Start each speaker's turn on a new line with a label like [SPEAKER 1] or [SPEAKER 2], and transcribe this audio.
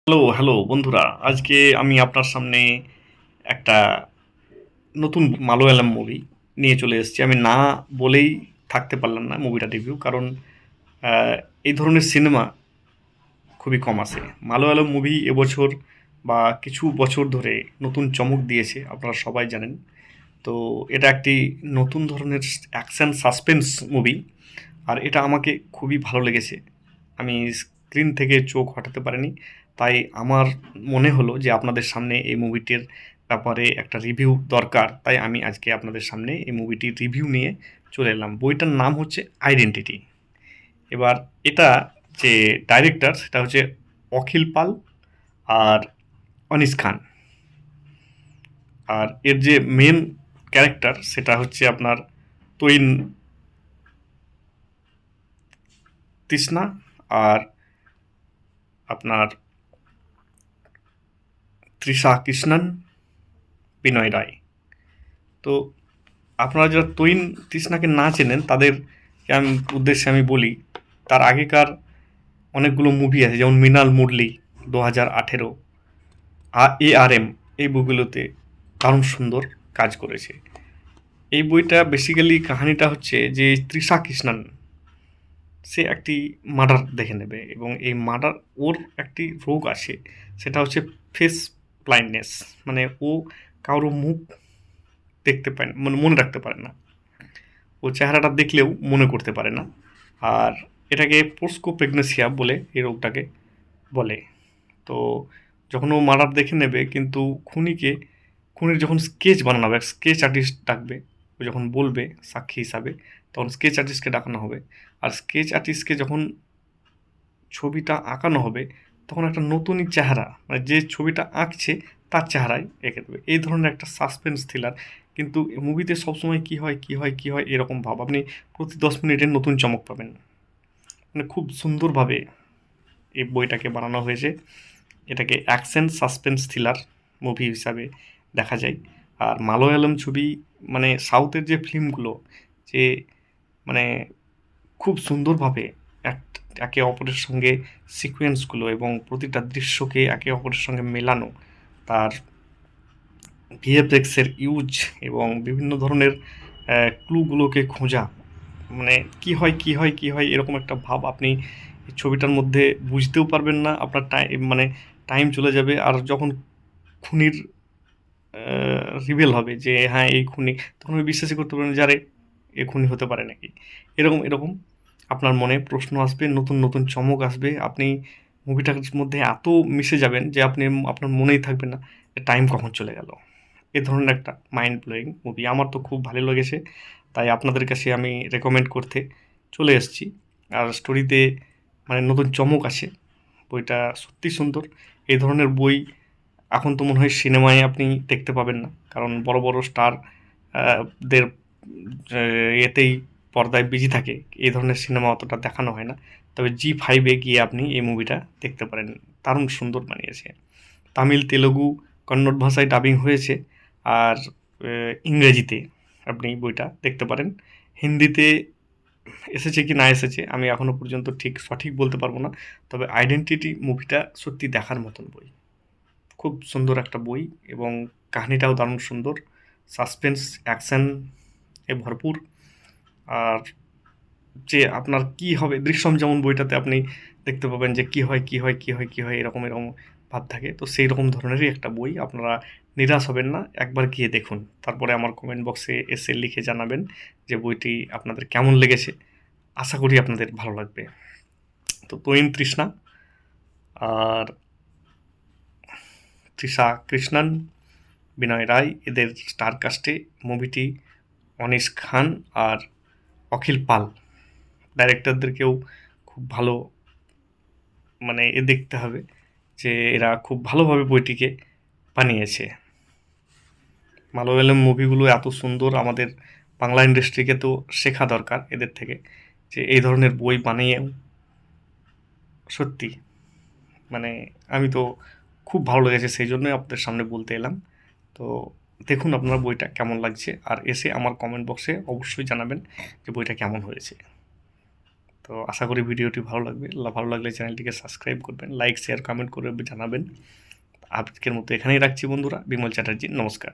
[SPEAKER 1] Hello, hello বন্ধুরা। আজকে আমি আপনার সামনে একটা নতুন মালয়ালম মুভি নিয়ে চলে এসেছি। আমি না বলেই থাকতে পারলাম না মুভিটা রিভিউ। কারণ আ এই ধরনের সিনেমা খুবই কম আসে। মালয়ালম মুভি এবছর বা কিছু বছর ধরে নতুন চমক দিয়েছে, আপনারা সবাই জানেন। তো এটা একটি নতুন ধরনের অ্যাকশন সাসপেন্স মুভি। আর এটা আমাকে খুবই ভালো লেগেছে। আমি স্ক্রিন থেকে চোখ হটাতে পারিনি। তাই আমার মনে হলো যে আপনাদের সামনে এই মুভিটির ব্যাপারে একটা রিভিউ দরকার। তাই আমি আজকে আপনাদের সামনে এই মুভিটির রিভিউ নিয়ে চলে এলাম। বইটার নাম হচ্ছে 'আইডেন্টিটি'। এবার এটা যে ডাইরেক্টর সেটা হচ্ছে অখিল পাল আর অনিস খান। আর এর যে মেন ক্যারেক্টার সেটা হচ্ছে আপনার তৈন তৃষ্ণা আর আপনার তৃষা কৃষ্ণন, বিনয় রায়। তো আপনারা যারা তৈন তৃষ্ণাকে না চেনেন তাদের উদ্দেশ্যে আমি বলি, তার আগেকার অনেকগুলো মুভি আছে যেমন মৃণাল মুরলি 2018, ARM, এই বইগুলোতে দারুণ সুন্দর কাজ করেছে। এই বইটা বেসিক্যালি কাহিনীটা হচ্ছে যে তৃষা কৃষ্ণন সে একটি মার্ডার দেখে নেবে এবং এই মার্ডার ওর একটি রোগ আছে, সেটা হচ্ছে ফেস ব্লাইন্ডনেস। মানে ও কারো মুখ দেখতে পায় না, মানে মনে রাখতে পারে না, ও চেহারাটা দেখলেও মনে করতে পারে না। আর এটাকে পোস্কোপ্রেগনেসিয়া বলে এই রোগটাকে বলে। তো যখন ও মার্ডার দেখে নেবে কিন্তু খুনির যখন স্কেচ বানানো হবে, স্কেচ আর্টিস্ট ডাকবে, ও যখন বলবে সাক্ষী হিসাবে, তখন স্কেচ আর্টিস্টকে ডাকানো হবে। আর স্কেচ আর্টিস্টকে যখন ছবিটা আঁকানো হবে তখন একটা নতুনই চেহারা, মানে যে ছবিটা আঁকছে তার চেহারায় এঁকে দেবে। এই ধরনের একটা সাসপেন্স থ্রিলার। কিন্তু মুভিতে সবসময় কী হয় কী হয় কী হয় এরকম ভাব, আপনি প্রতি 10 মিনিটে নতুন চমক পাবেন। মানে খুব সুন্দরভাবে এই বইটাকে বানানো হয়েছে। এটাকে অ্যাকশন সাসপেন্স থ্রিলার মুভি হিসাবে দেখা যায়। আর মালয়ালম ছবি, মানে সাউথের যে ফিল্মগুলো, যে মানে খুব সুন্দরভাবে এক একে অপরের সঙ্গে সিকোয়েন্সগুলো এবং প্রতিটা দৃশ্যকে একে অপরের সঙ্গে মেলানো, তার ভিএফএক্সের ইউজ এবং বিভিন্ন ধরনের ক্লুগুলোকে খোঁজা, মানে কি হয় কি হয় কি হয় এরকম একটা ভাব আপনি এই ছবিটার মধ্যে বুঝতেও পারবেন না। আপনার মানে টাইম চলে যাবে। আর যখন খুনির রিভেল হবে যে হ্যাঁ এই খুনি, তখন আমি বিশ্বাসই করতে পারবেন যে আরে এ খুনি হতে পারে নাকি। এরকম এরকম আপনার মনে প্রশ্ন আসবে, নতুন নতুন চমক আসবে। আপনি মুভিটার মধ্যে এত মিশে যাবেন যে আপনি আপনার মনেই থাকবে না যে টাইম কখন চলে গেল। এ ধরনের একটা মাইন্ড ব্লোয়িং মুভি। আমার তো খুব ভালো লেগেছে, তাই আপনাদের কাছে আমি রেকমেন্ড করতে চলে এসেছি। আর স্টোরিতে মানে নতুন চমক আছে। বইটা সত্যি সুন্দর। এই ধরনের বই এখন তো মনে হয় সিনেমায় আপনি দেখতে পাবেন না, কারণ বড় বড় স্টার দের এতেই পর্দায় বিজি থাকে, এই ধরনের সিনেমা অতটা দেখানো হয় না। তবে জি5-এ গিয়ে আপনি এই মুভিটা দেখতে পারেন। দারুণ সুন্দর বানিয়েছে। তামিল, তেলেগু, কন্নড় ভাষায় ডাবিং হয়েছে। আর ইংরেজিতে আপনি বইটা দেখতে পারেন। হিন্দিতে এসেছে কি না এসেছে আমি এখনো পর্যন্ত সঠিক বলতে পারবো না। তবে আইডেন্টিটি মুভিটা সত্যি দেখার মতন বই। খুব সুন্দর একটা বই এবং কাহিনীটাও দারুণ সুন্দর। সাসপেন্স, অ্যাকশন এ ভরপুর। আর যে আপনার কি হবে, দৃশ্যম যেমন বইটাতে আপনি দেখতে পাবেন যে কি হয় কি হয় কি হয় কি হয় এরকম এরকম ভাব থাকে, তো সেই রকম ধরনেরই একটা বই। আপনারা নিরাশ হবেন না, একবার গিয়ে দেখুন। তারপরে আমার কমেন্ট বক্সে এসে লিখে জানাবেন যে বইটি আপনাদের কেমন লেগেছে। আশা করি আপনাদের ভালো লাগবে। তো তৈন তৃষ্ণা আর তৃষা কৃষ্ণন, বিনয় রায় এদের স্টার কাস্টে মুভিটি। অনিশ খান আর অখিল পাল ডাইরেক্টরদেরকেও খুব ভালো, মানে দেখতে হবে যে এরা খুব ভালোভাবে বইটিকে বানিয়েছে। মালয়ালম মুভিগুলো এত সুন্দর, আমাদের বাংলা ইন্ডাস্ট্রিকে তো শেখা দরকার এদের থেকে, যে এই ধরনের বই বানিয়েও সত্যি মানে আমি তো খুব ভালো লেগেছে, সেই জন্যই আপনাদের সামনে বলতে এলাম। তো দেখুন আপনার বইটা কেমন লাগছে, আর এসে আমার কমেন্ট বক্সে অবশ্যই জানাবেন যে বইটা কেমন হয়েছে। তো আশা করি ভিডিওটি ভালো লাগবে। ভালো লাগলে চ্যানেলটিকে সাবস্ক্রাইব করবেন, লাইক শেয়ার কমেন্ট করে জানাবেন। আজকের মতো এখানেই রাখছি বন্ধুরা। বিমল চ্যাটার্জি, নমস্কার।